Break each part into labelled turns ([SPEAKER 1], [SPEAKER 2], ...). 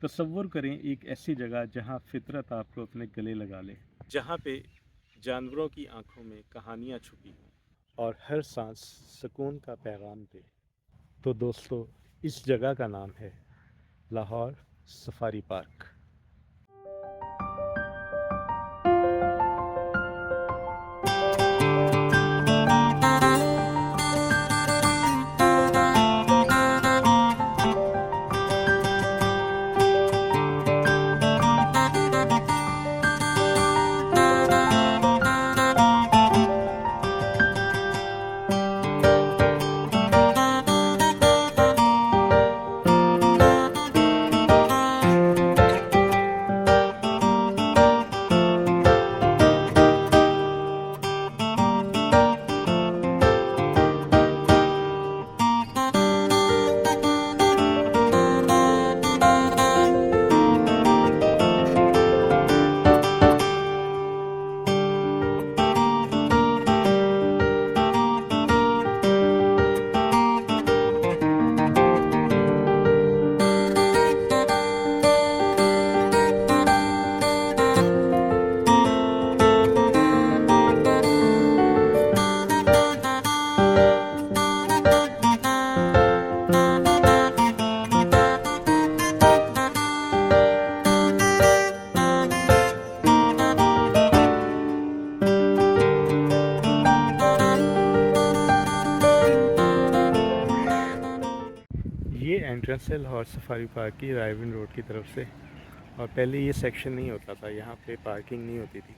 [SPEAKER 1] तसव्वुर करें एक ऐसी जगह जहां फितरत आपको अपने गले लगा ले, जहां पे जानवरों की आंखों में कहानियां छुपी हों और हर सांस सुकून का पैगाम दे। तो दोस्तों, इस जगह का नाम है लाहौर सफारी पार्क। ये एंट्रेंस है लाहौर सफारी पार्क की रायविन रोड की तरफ से। और पहले ये सेक्शन नहीं होता था, यहाँ पे पार्किंग नहीं होती थी,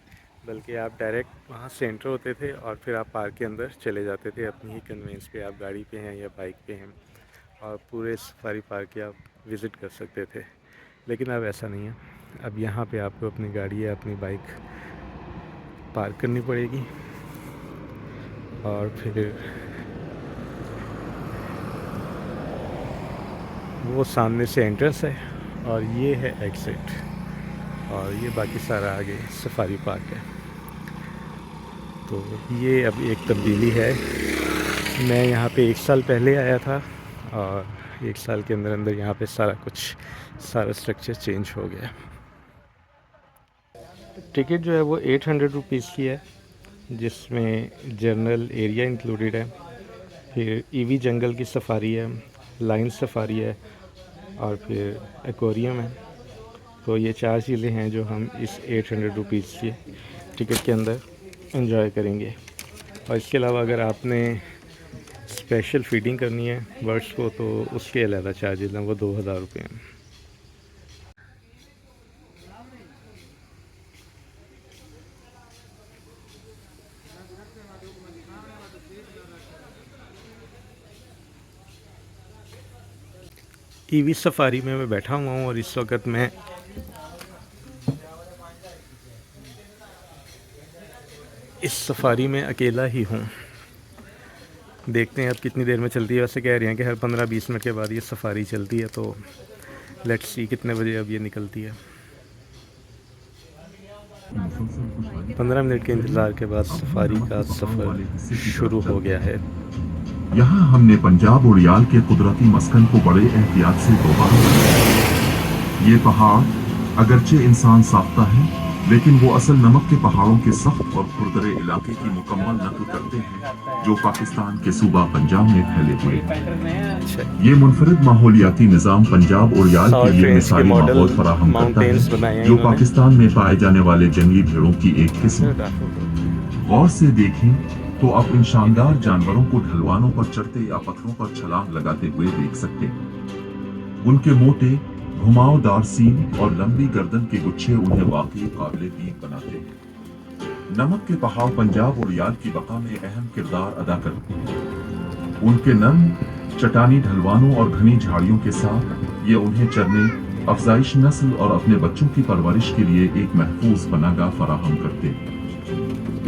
[SPEAKER 1] बल्कि आप डायरेक्ट वहाँ से एंटर होते थे और फिर आप पार्क के अंदर चले जाते थे अपनी ही कन्वेंस पे। आप गाड़ी पे हैं या बाइक पे हैं और पूरे सफारी पार्क के आप विज़िट कर सकते थे। लेकिन अब ऐसा नहीं है। अब यहाँ पे आपको अपनी गाड़ी या अपनी बाइक पार्क करनी पड़ेगी और फिर वो सामने से एंट्रेंस है और ये है एग्ज़िट, और ये बाकी सारा आगे सफारी पार्क है। तो ये अब एक तब्दीली है। मैं यहाँ पे 1 साल पहले आया था और 1 साल के अंदर अंदर यहाँ पे सारा स्ट्रक्चर चेंज हो गया। टिकट जो है वो 800 रुपीज़ की है, जिसमें जनरल एरिया इंक्लूडेड है, फिर ईवी जंगल की सफारी है, लाइन सफारी है और फिर एक्वेरियम है। तो ये 4 चीज़ें हैं जो हम इस 800 रुपीज़ के टिकट के अंदर एंजॉय करेंगे। और इसके अलावा अगर आपने स्पेशल फीडिंग करनी है बर्ड्स को तो उसके अलग चार्जेस हैं, वो 2000 रुपये हैं। ईवी सफारी में मैं बैठा हुआ हूँ और इस वक्त मैं इस सफारी में अकेला ही हूँ। देखते हैं अब कितनी देर में चलती है। वैसे कह रहे हैं कि हर 15-20 मिनट के बाद ये सफारी चलती है, तो लेट्स सी कितने बजे अब ये निकलती है। 15 मिनट के इंतज़ार के बाद सफारी का सफ़र शुरू हो गया है।
[SPEAKER 2] यहाँ हमने पंजाब और याल के कुदरती मस्कन को बड़े एहतियात से तोड़ा। ये पहाड़ अगरचे इंसान साख्ता है, लेकिन वो असल नमक के पहाड़ों के सख्त और खुरदरे इलाके की मुकम्मल नकल करते हैं जो पाकिस्तान के सूबा पंजाब में फैले हुए हैं। ये मुनफरिद माहौलियाती निज़ाम पंजाब और याल के लिए मिसाली माहौल फराहम करता है, जो पाकिस्तान में पाए जाने वाले जंगली भेड़ों की एक किस्म। गौर से देखें तो आप इन शानदार जानवरों को ढलवानों पर चढ़ते या पत्थरों पर छलांग लगाते हुए देख सकते हैं। उनके मोटे घुमावदार सींग और लंबी गर्दन के गुच्छे उन्हें वाकई काबिले दीद बनाते हैं। नमक के पहाड़ पंजाब और याल की बका में अहम किरदार अदा करते हैं। उनके नम चटानी ढलवानों और घनी झाड़ियों के साथ ये उन्हें चरने, अफजाइश नस्ल और अपने बच्चों की परवरिश के लिए एक महफूज पनाहगाह फराहम करते हैं।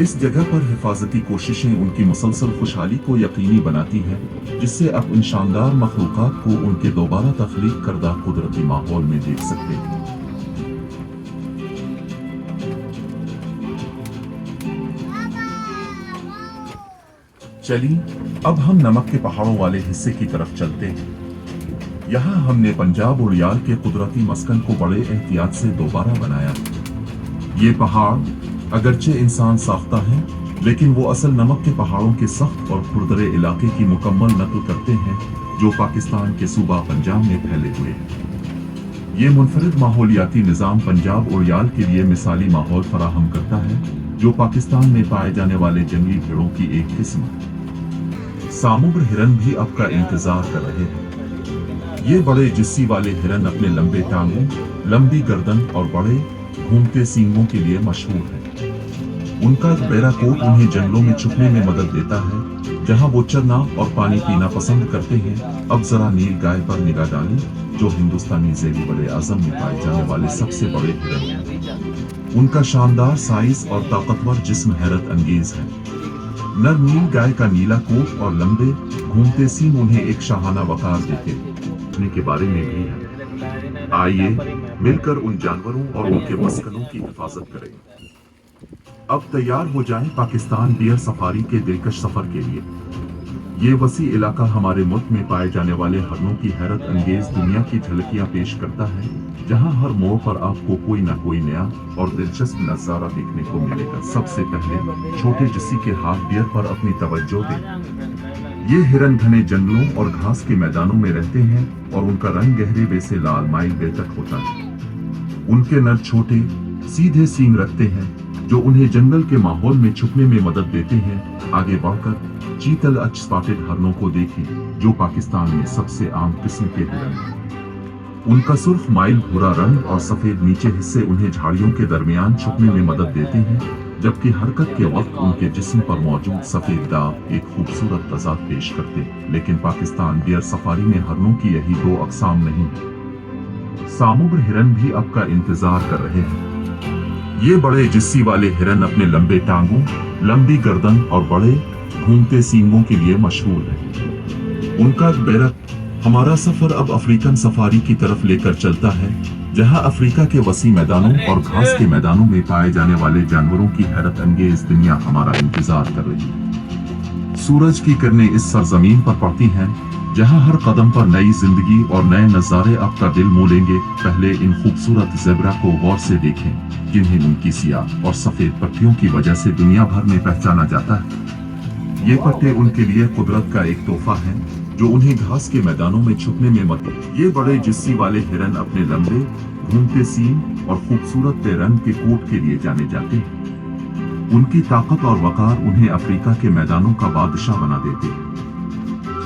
[SPEAKER 2] इस जगह पर हिफाजती कोशिशें उनकी मुसलसल खुशहाली को यकीनी बनाती हैं, जिससे आप इन शानदार मखलूक़ात को उनके दोबारा तख्लीक करदा कुदरती माहौल में देख सकते हैं। चलिए अब हम नमक के पहाड़ों वाले हिस्से की तरफ चलते हैं। यहाँ हमने पंजाब उड़ियाल के कुदरती मस्कन को बड़े एहतियात से दोबारा बनाया। ये पहाड़ अगरचे इंसान साख्ता है, लेकिन वो असल नमक के पहाड़ों के सख्त और खुरदरे इलाके की मुकम्मल नकल करते हैं जो पाकिस्तान के सूबा पंजाब में फैले हुए हैं। ये मुनफरिद माहौलियाती निज़ाम पंजाब उड़ियाल के लिए मिसाली माहौल फराहम करता है, जो पाकिस्तान में पाए जाने वाले जंगली भेड़ों की एक किस्म है। सामुग्र हिरन भी आपका इंतजार कर रहे हैं। ये बड़े जिस्सी वाले हिरन अपने लंबे टांगों, लंबी गर्दन और बड़े घूमते सींगों के लिए मशहूर है। उनका गहरा कोट उन्हें जंगलों में छुपने में मदद देता है, जहां वो चरना और पानी पीना पसंद करते हैं। अब जरा नील गाय पर निगाह डालें, जो हिंदुस्तानी ज़ेली बड़े आज़म में पाए जाने वाले सबसे बड़े हिरन हैं। उनका शानदार साइज और ताकतवर जिस्म हैरत अंगेज है। नर नील गाय का नीला कोट और लंबे घूमते सींग उन्हें एक शाहाना वकार देते हैं के बारे में भी है। आइए मिलकर उन जानवरों और उनके मस्कनों की हिफाजत करें। अब तैयार हो जाएं पाकिस्तान डियर सफारी के दिलकश सफर के लिए। ये वसी इलाका हमारे मुल्क में पाए जाने वाले हरणों की हैरत अंगेज दुनिया की झलकियां पेश करता है, जहां हर मोड़ पर आपको कोई ना कोई नया और दिलचस्प नजारा देखने को मिलेगा। सबसे पहले छोटे जिस्सी के हाथ डियर पर अपनी तवज्जो दें। ये हिरन घने जंगलों और घास के मैदानों में रहते हैं और उनका रंग गहरे बे से लाल माइल बे तक होता है। उनके नर छोटे सीधे सींग रखते हैं, जो उन्हें जंगल के माहौल में छुपने में मदद देते हैं। आगे बढ़कर चीतल अच स्पॉटेड हरणों को देखें, जो पाकिस्तान में सबसे आम किस्म के हिरन हैं। उनका सुर्ख माइल भूरा रंग और सफेद नीचे हिस्से उन्हें झाड़ियों के दरमियान छुपने में मदद देते हैं, जबकि हरकत के वक्त उनके जिस्म पर मौजूद सफेद दाग एक खूबसूरत तजाद पेश करते हैं। लेकिन पाकिस्तान डियर सफारी में हरणों की यही दो अक़साम नहीं है। सामुग्र हिरन भी आपका इंतजार कर रहे हैं। ये बड़े जिस्सी वाले हिरन अपने लंबे टांगों, लंबी गर्दन और बड़े घूमते सींगों के लिए मशहूर है। उनका बेरक हमारा सफर अब अफ्रीकन सफारी की तरफ लेकर चलता है, जहां अफ्रीका के वसी मैदानों और घास के मैदानों में पाए जाने वाले जानवरों की हैरत अंगेज दुनिया हमारा इंतजार कर रही है। सूरज की किरणें इस सरजमीन पर पड़ती हैं, जहां हर कदम पर नई जिंदगी और नए नज़ारे आपका दिल मोह लेंगे। पहले इन खूबसूरत ज़ेब्रा को गौर से देखें, जिन्हें उनकी सियाह और सफेद पट्टियों की वजह से दुनिया भर में पहचाना जाता है। ये पट्टे उनके लिए कुदरत का एक तोहफा है, जो उन्हें घास के मैदानों में छुपने में मदद। ये बड़े जिस्सी वाले हिरन अपने लंबे घूमते सींग और खूबसूरत रंग के कोट के लिए जाने जाते हैं। उनकी ताकत और वकार उन्हें अफ्रीका के मैदानों का बादशाह बना देते हैं।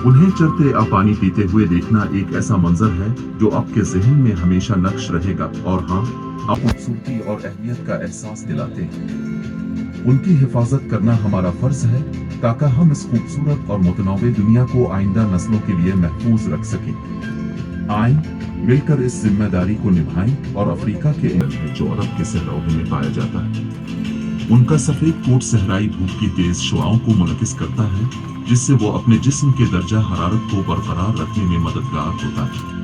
[SPEAKER 2] उन्हें चरते और पानी पीते हुए देखना एक ऐसा मंजर है जो आपके ज़हन में हमेशा नक्श रहेगा और हाँ, आप खूबसूरती और अहमियत का एहसास दिलाते हैं। उनकी हिफाजत करना हमारा फर्ज है, ताकि हम इस खूबसूरत और मुतनव्वे दुनिया को आइंदा नस्लों के लिए महफूज रख सकें। आइए मिलकर इस जिम्मेदारी को निभाएं और अफ्रीका के जो अरब के सहराओं में पाया जाता है। उनका सफेद कोट सहराई धूप की तेज शुआओं को मुनकिस करता है, जिससे वो अपने जिस्म के दर्जा हरारत को बरकरार रखने में मददगार होता है।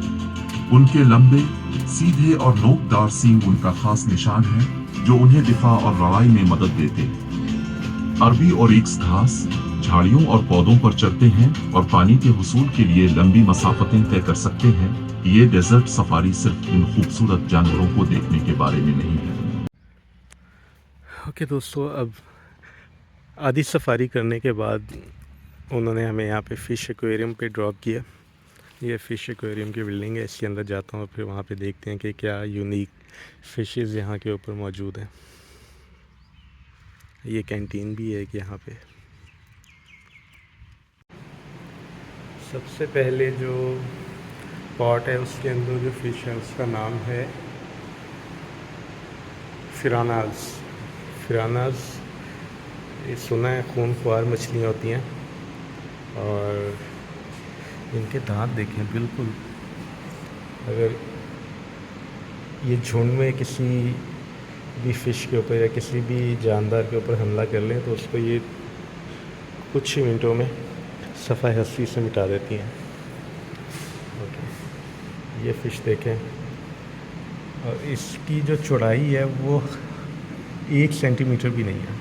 [SPEAKER 2] उनके लंबे, सीधे और नोकदार सींग उनका खास निशान है, जो उन्हें दिफा और लड़ाई में मदद देते हैं। अरबी और एक्स घास, झाड़ियों और पौधों पर चलते हैं और पानी के हुसूल के लिए लंबी मसाफतें तय कर सकते हैं। ये डेजर्ट सफारी सिर्फ इन खूबसूरत जानवरों को देखने के बारे में नहीं है।
[SPEAKER 1] ओके दोस्तों, अब आधी सफारी करने के बाद उन्होंने हमें यहाँ पे फ़िश एक्वेरियम पे ड्रॉप किया। ये फ़िश एक्वेरियम की बिल्डिंग है, इसके अंदर जाता हूँ, फिर वहाँ पे देखते हैं कि क्या यूनिक फ़िशेज़ यहाँ के ऊपर मौजूद हैं। ये कैंटीन भी है कि यहाँ पे। सबसे पहले जो पॉट है उसके अंदर जो फ़िश है उसका नाम है फिरानाज। ये सुना है खूनख्वार मछलियाँ होती हैं और इनके दांत देखें, बिल्कुल अगर ये झुंड में किसी भी फ़िश के ऊपर या किसी भी जानदार के ऊपर हमला कर लें तो उसको ये कुछ ही मिनटों में सफ़ाई हस्ती से मिटा देती हैं। ओके, ये फ़िश देखें और इसकी जो चौड़ाई है वो 1 सेंटीमीटर भी नहीं है।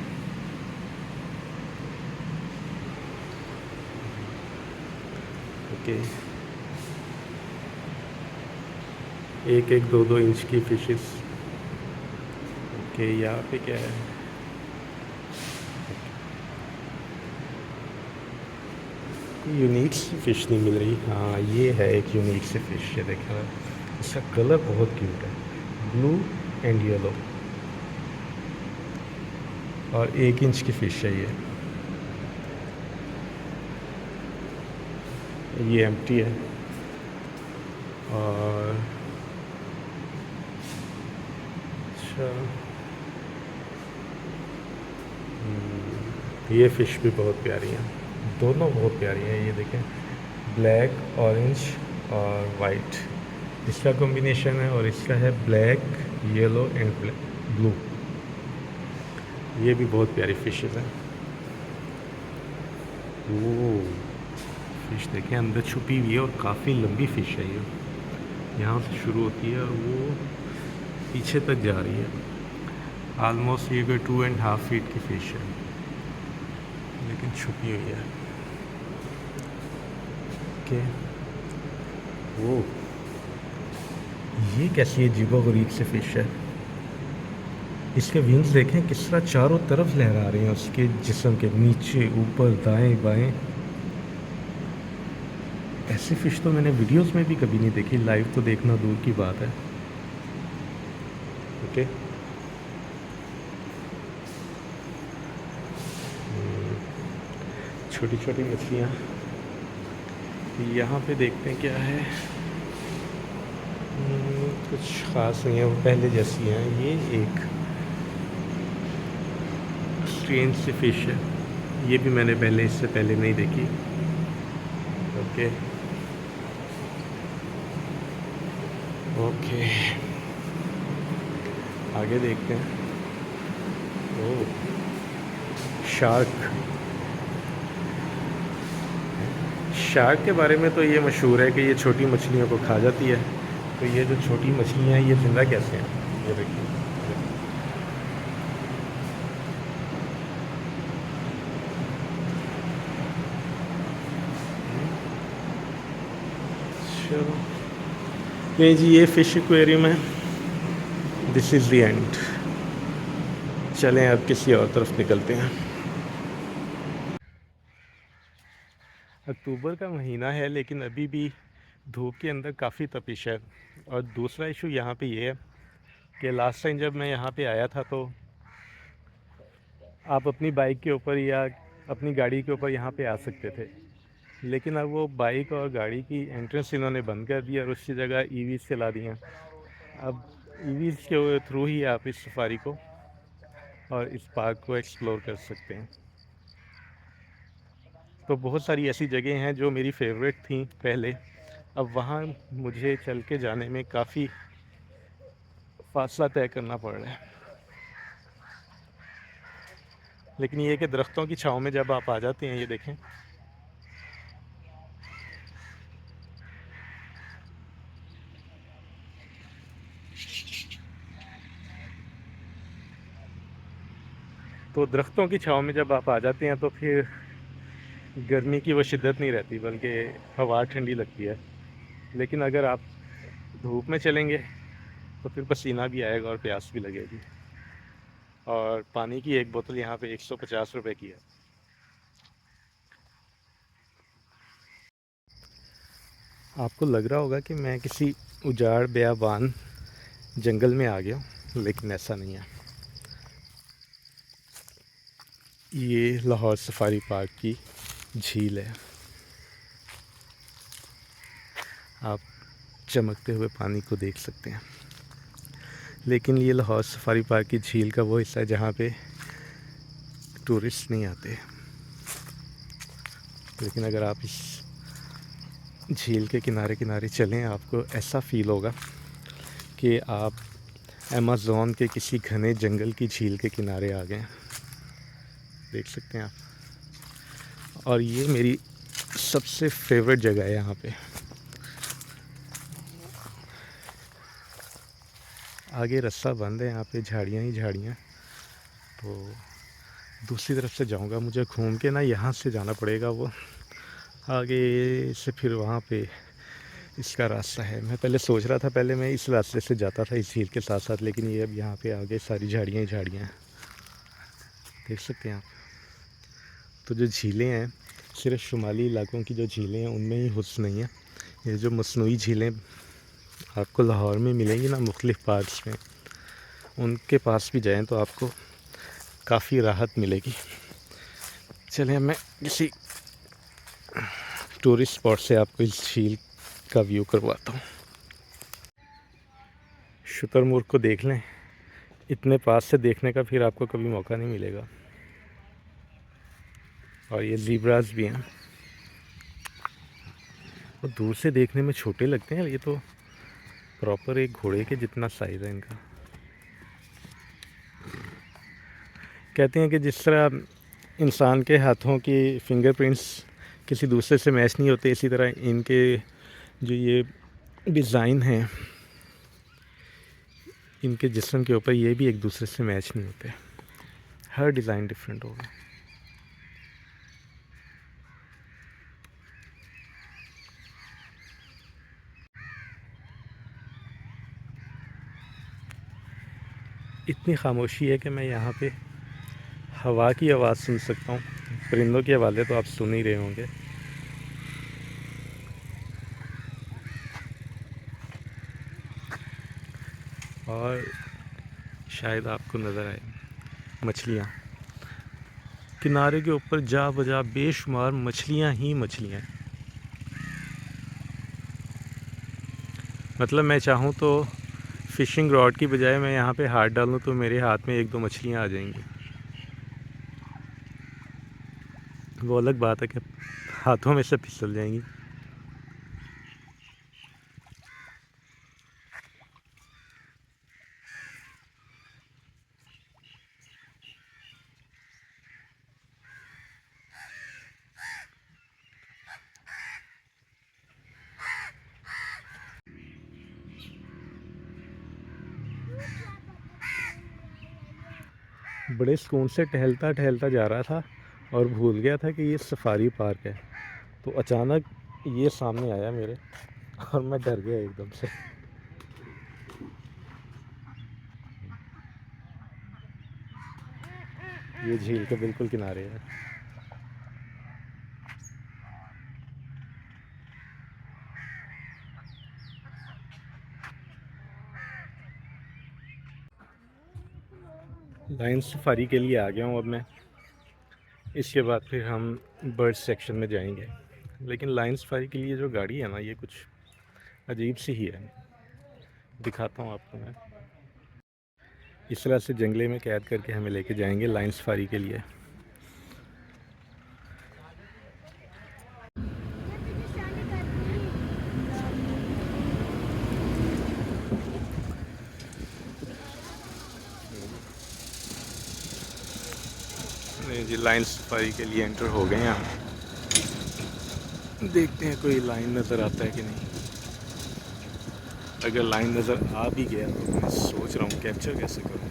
[SPEAKER 1] ओके, एक एक दो दो इंच की फिशेस। ओके, यहाँ पे क्या है? यूनिक सी फ़िश नहीं मिल रही। हाँ, ये है एक यूनिक सी फ़िश, ये देखें ना, इसका कलर बहुत क्यूट है, ब्लू एंड येलो, और 1 इंच की फ़िश है ये एम्प्टी है। और अच्छा, ये फ़िश भी बहुत प्यारी है, दोनों बहुत प्यारी हैं। ये देखें, ब्लैक ऑरेंज और वाइट इसका कॉम्बिनेशन है, और इसका है ब्लैक येलो एंड ब्लू। ये भी बहुत प्यारी फ़िशेस हैं। ओह, फ़िश देखें अंदर छुपी हुई है, और काफ़ी लंबी फ़िश है ये, यहाँ से शुरू होती है और वो पीछे तक जा रही है। आलमोस्ट ये कोई 2.5 फीट की फ़िश है, लेकिन छुपी हुई है। ओके, वो ये कैसी अजीबोगरीब सी फ़िश है। इसके विंग्स देखें किस तरह चारों तरफ लहरा रहे हैं, उसके जिस्म के नीचे ऊपर दाएं बाएं। ऐसी फ़िश तो मैंने वीडियोस में भी कभी नहीं देखी, लाइव तो देखना दूर की बात है। ओके, छोटी छोटी मछलियाँ यहाँ पे देखते हैं क्या है। कुछ ख़ास नहीं है, वो पहले जैसी हैं। ये एक स्ट्रेंज सी फ़िश है, ये भी मैंने पहले इससे पहले नहीं देखी। ओके ओके, आगे देखते हैं। ओह, शार्क। शार्क के बारे में तो ये मशहूर है कि ये छोटी मछलियों को खा जाती है। तो ये जो छोटी मछलियाँ हैं ये ज़िंदा कैसे हैं, ये देखिए। चलो, ये जी ये फ़िश एक्वेरियम है। This is the end. चलें अब किसी और तरफ निकलते हैं। अक्टूबर का महीना है, लेकिन अभी भी धूप के अंदर काफ़ी तपिश है। और दूसरा इशू यहाँ पे ये है कि लास्ट टाइम जब मैं यहाँ पे आया था तो आप अपनी बाइक के ऊपर या अपनी गाड़ी के ऊपर यहाँ पे आ सकते थे, लेकिन अब वो बाइक और गाड़ी की एंट्रेंस इन्होंने बंद कर दिया और उसकी जगह ईवीज़ चला दी हैं। अब ईवीज़ के थ्रू ही आप इस सफारी को और इस पार्क को एक्सप्लोर कर सकते हैं। तो बहुत सारी ऐसी जगह हैं जो मेरी फेवरेट थी पहले, अब वहाँ मुझे चल के जाने में काफ़ी फासला तय करना पड़ रहा है। लेकिन ये कि दरख्तों की छाँव में जब आप आ जाते हैं, ये देखें, तो दरख्तों की छाँव में जब आप आ जाते हैं तो फिर गर्मी की वो शिद्दत नहीं रहती, बल्कि हवा ठंडी लगती है। लेकिन अगर आप धूप में चलेंगे तो फिर पसीना भी आएगा और प्यास भी लगेगी। और पानी की एक बोतल यहाँ पे 150 रुपए की है। आपको लग रहा होगा कि मैं किसी उजाड़ बेयाबान जंगल में आ गया हूँ, लेकिन ऐसा नहीं है। ये लाहौर सफारी पार्क की झील है। आप चमकते हुए पानी को देख सकते हैं। लेकिन ये लाहौर सफारी पार्क की झील का वो हिस्सा है जहाँ पे टूरिस्ट नहीं आते। लेकिन अगर आप इस झील के किनारे किनारे चलें, आपको ऐसा फ़ील होगा कि आप अमेज़न के किसी घने जंगल की झील के किनारे आ गए। देख सकते हैं आप। और ये मेरी सबसे फेवरेट जगह है यहाँ पे। आगे रास्ता बंद है, यहाँ पे झाड़ियाँ ही झाड़ियाँ। तो दूसरी तरफ से जाऊँगा, मुझे घूम के ना यहाँ से जाना पड़ेगा वो आगे से, फिर वहाँ पे इसका रास्ता है। मैं पहले सोच रहा था, पहले मैं इस रास्ते से जाता था इस झील के साथ साथ, लेकिन ये अब यहाँ पे आगे सारी झाड़ियाँ ही झाड़ियाँ हैं, देख सकते हैं आप। तो जो झीलें हैं, सिर्फ शुमाली इलाकों की जो झीलें हैं उनमें ही हुस्न नहीं है। ये जो मसनूई झीलें आपको लाहौर में मिलेंगी ना, मुख्तलिफ़ पार्ट्स में, उनके पास भी जाएँ तो आपको काफ़ी राहत मिलेगी। चलिए मैं किसी टूरिस्ट स्पॉट से आपको इस झील का व्यू करवाता हूँ। शुतुरमुर्ग को देख लें, इतने पास से देखने का फिर आपको कभी मौका नहीं मिलेगा। और ये ज़ीब्रास भी हैं, वो दूर से देखने में छोटे लगते हैं, ये तो प्रॉपर एक घोड़े के जितना साइज़ है इनका। कहते हैं कि जिस तरह इंसान के हाथों की फिंगरप्रिंट्स किसी दूसरे से मैच नहीं होते, इसी तरह इनके जो ये डिज़ाइन हैं इनके जिस्म के ऊपर, ये भी एक दूसरे से मैच नहीं होते, हर डिज़ाइन डिफरेंट होगा। इतनी खामोशी है कि मैं यहाँ पे हवा की आवाज़ सुन सकता हूँ। परिंदों की आवाज़ें तो आप सुन ही रहे होंगे। और शायद आपको नज़र आए मछलियाँ, किनारे के ऊपर जा बजा बेशुमार मछलियाँ ही मछलियाँ। मतलब मैं चाहूँ तो फ़िशिंग रॉड की बजाय मैं यहाँ पे हाथ डालूँ तो मेरे हाथ में एक दो मछलियाँ आ जाएंगी। वो अलग बात है कि हाथों में से फिसल जाएंगी। बड़े सुकून से टहलता टहलता जा रहा था और भूल गया था कि ये सफारी पार्क है। तो अचानक ये सामने आया मेरे और मैं डर गया एकदम से। ये झील के बिल्कुल किनारे है। लाइन सफारी के लिए आ गया हूँ अब मैं। इसके बाद फिर हम बर्ड सेक्शन में जाएंगे। लेकिन लाइन सफारी के लिए जो गाड़ी है ना, ये कुछ अजीब सी ही है। दिखाता हूँ आपको मैं। इस तरह से जंगले में कैद करके हमें लेके जाएंगे लाइन सफारी के लिए। नहीं जी, लाइन सफारी के लिए एंटर हो गए हैं हम। देखते हैं कोई लाइन नज़र आता है कि नहीं। अगर लाइन नज़र आ भी गया तो मैं सोच रहा हूँ कैप्चर कैसे करूँ।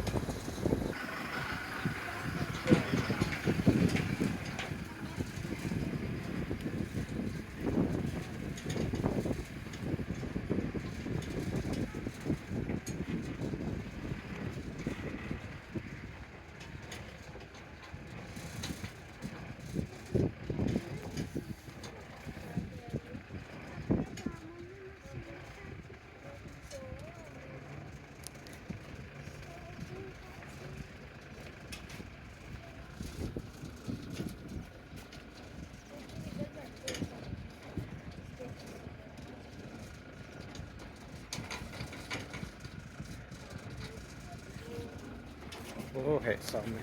[SPEAKER 1] वो है सामने।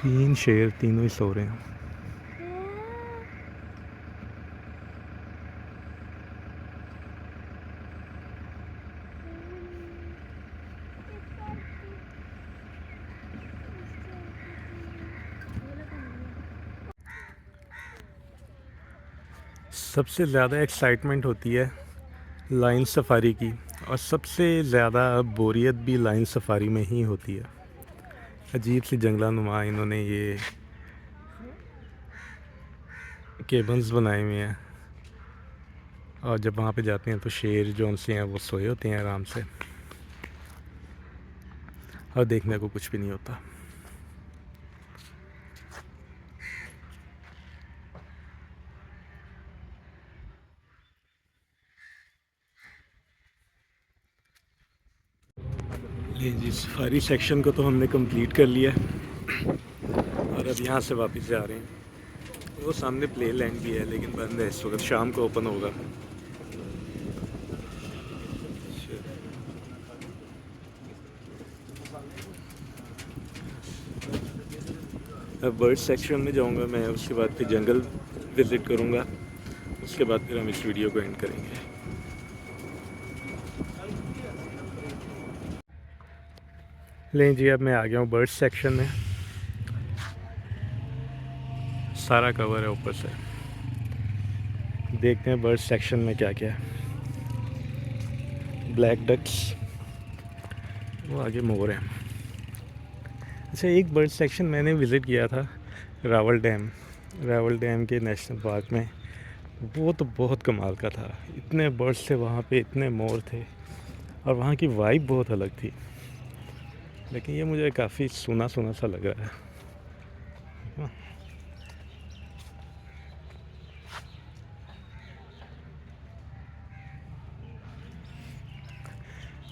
[SPEAKER 1] तीन शेर, तीनों ही सो रहे हैं। सबसे ज़्यादा एक्साइटमेंट होती है लाइन सफारी की। और सबसे ज़्यादा बोरियत भी लाइन सफारी में ही होती है। अजीब सी जंगलानुमा इन्होंने ये केबल्स बनाए हुए हैं, और जब वहाँ पे जाते हैं तो शेर जो उनसे हैं वो सोए होते हैं आराम से, और देखने को कुछ भी नहीं होता। ये जी सफारी सेक्शन को तो हमने कंप्लीट कर लिया है, और अब यहाँ से वापस जा रहे हैं। वो सामने प्ले लैंड भी है लेकिन बंद है इस वक्त, शाम को ओपन होगा। अब बर्ड सेक्शन में जाऊंगा मैं, उसके बाद फिर जंगल विज़िट करूंगा, उसके बाद फिर हम इस वीडियो को एंड करेंगे। लें जी, अब मैं आ गया हूँ बर्ड सेक्शन में। सारा कवर है ऊपर से। देखते हैं बर्ड सेक्शन में क्या क्या है। ब्लैक डक्स, वो आगे मोर हैं। अच्छा, एक बर्ड सेक्शन मैंने विज़िट किया था, रावल डैम के नेशनल पार्क में। वो तो बहुत कमाल का था। इतने बर्ड्स थे वहाँ पे, इतने मोर थे, और वहाँ की वाइब बहुत अलग थी। लेकिन ये मुझे काफ़ी सूना सूना सा लग रहा है।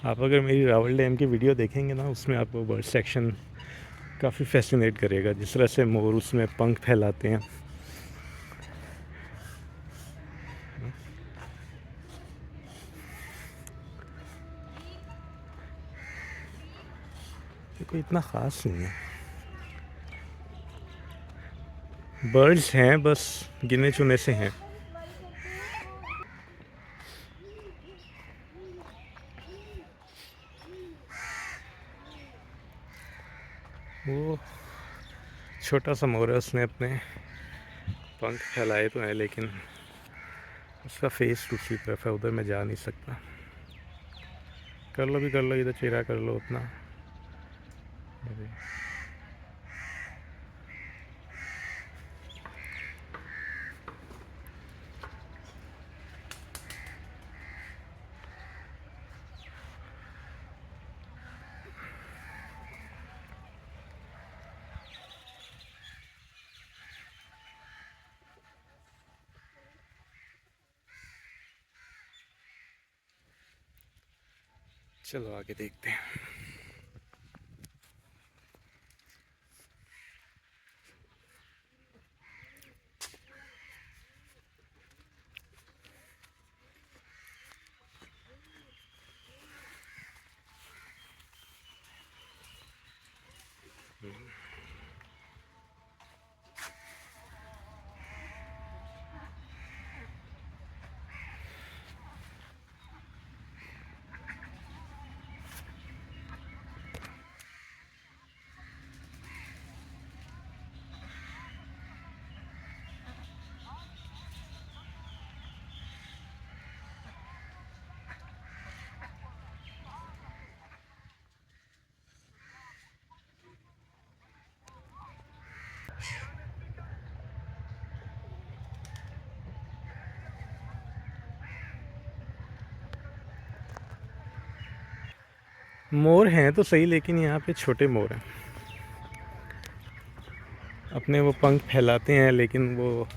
[SPEAKER 1] आप अगर मेरी रावल डैम की वीडियो देखेंगे ना, उसमें आपको बर्ड सेक्शन काफ़ी फैसिनेट करेगा। जिस तरह से मोर उसमें पंख फैलाते हैं, ये कोई इतना ख़ास नहीं है। बर्ड्स हैं, बस गिने चुने से हैं। वो छोटा सा मोर है, उसने अपने पंख फैलाए तो हैं, लेकिन उसका फेस दूसरी तरफ है, उधर मैं जा नहीं सकता। कर लो भी कर लो, इधर चेहरा कर लो अपना। चलो आगे देखते हैं। मोर हैं तो सही, लेकिन यहाँ पे छोटे मोर हैं। अपने वो पंख फैलाते हैं, लेकिन वो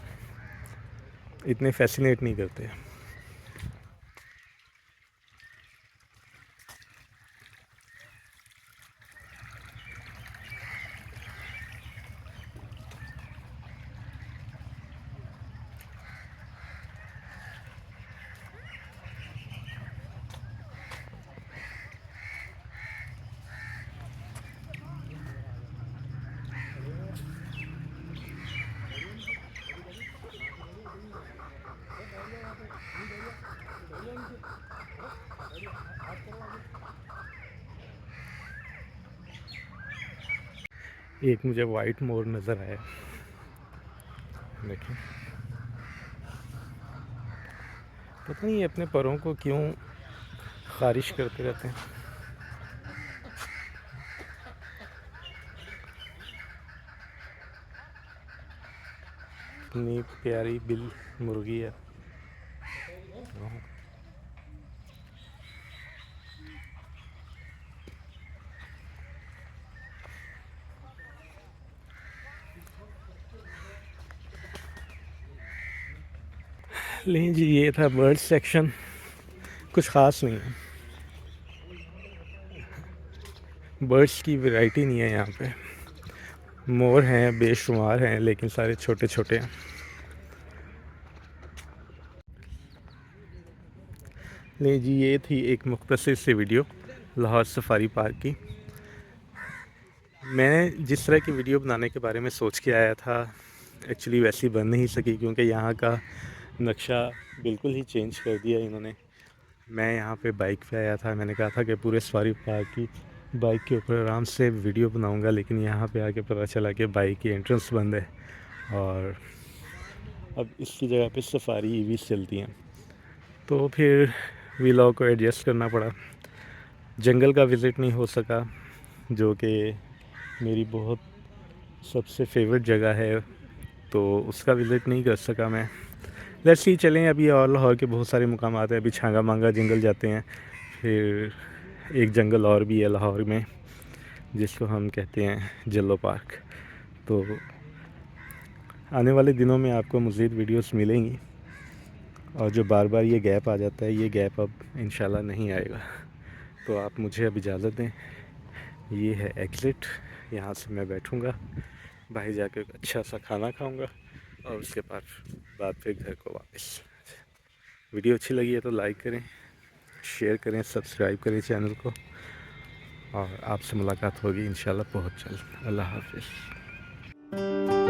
[SPEAKER 1] इतने फैसिनेट नहीं करते। एक मुझे वाइट मोर नज़र आया, देखिए। पता नहीं अपने परों को क्यों ख़ारिश करते रहते हैं। इतनी प्यारी बिल मुर्गी है। लेकिन जी ये था बर्ड सेक्शन, कुछ ख़ास नहीं है, बर्ड्स की वैरायटी नहीं है यहाँ पे। मोर हैं बेशुमार हैं, लेकिन सारे छोटे छोटे हैं। नहीं जी ये थी एक मुख्तसर सी वीडियो लाहौर सफारी पार्क की। मैं जिस तरह की वीडियो बनाने के बारे में सोच के आया था एक्चुअली वैसी बन नहीं सकी, क्योंकि यहाँ का नक्शा बिल्कुल ही चेंज कर दिया इन्होंने। मैं यहाँ पे बाइक पे आया था, मैंने कहा था कि पूरे सफारी पार्क की बाइक के ऊपर आराम से वीडियो बनाऊँगा, लेकिन यहाँ पे आके पता चला कि बाइक की एंट्रेंस बंद है और अब इसकी जगह पे सफारी ईवीज़ चलती हैं। तो फिर व्लॉग को एडजस्ट करना पड़ा। जंगल का विज़िट नहीं हो सका, जो कि मेरी बहुत सबसे फेवरेट जगह है, तो उसका विज़िट नहीं कर सका मैं। लेट्स सी, चलें अभी और लाहौर के बहुत सारे मुकामात हैं। अभी छांगा मांगा जंगल जाते हैं, फिर एक जंगल और भी है लाहौर में जिसको हम कहते हैं जल्लो पार्क। तो आने वाले दिनों में आपको मज़ीद वीडियोस मिलेंगी, और जो बार बार ये गैप आ जाता है, ये गैप अब इंशाल्लाह नहीं आएगा। तो आप मुझे अब इजाज़त दें। ये है एग्ज़िट, यहाँ से मैं बैठूँगा, बाहर जाके अच्छा सा खाना खाऊँगा और उसके बाद फिर घर को वापस। वीडियो अच्छी लगी है तो लाइक करें, शेयर करें, सब्सक्राइब करें चैनल को, और आपसे मुलाकात होगी इंशाल्लाह बहुत जल्द। अल्लाह हाफ़िज़।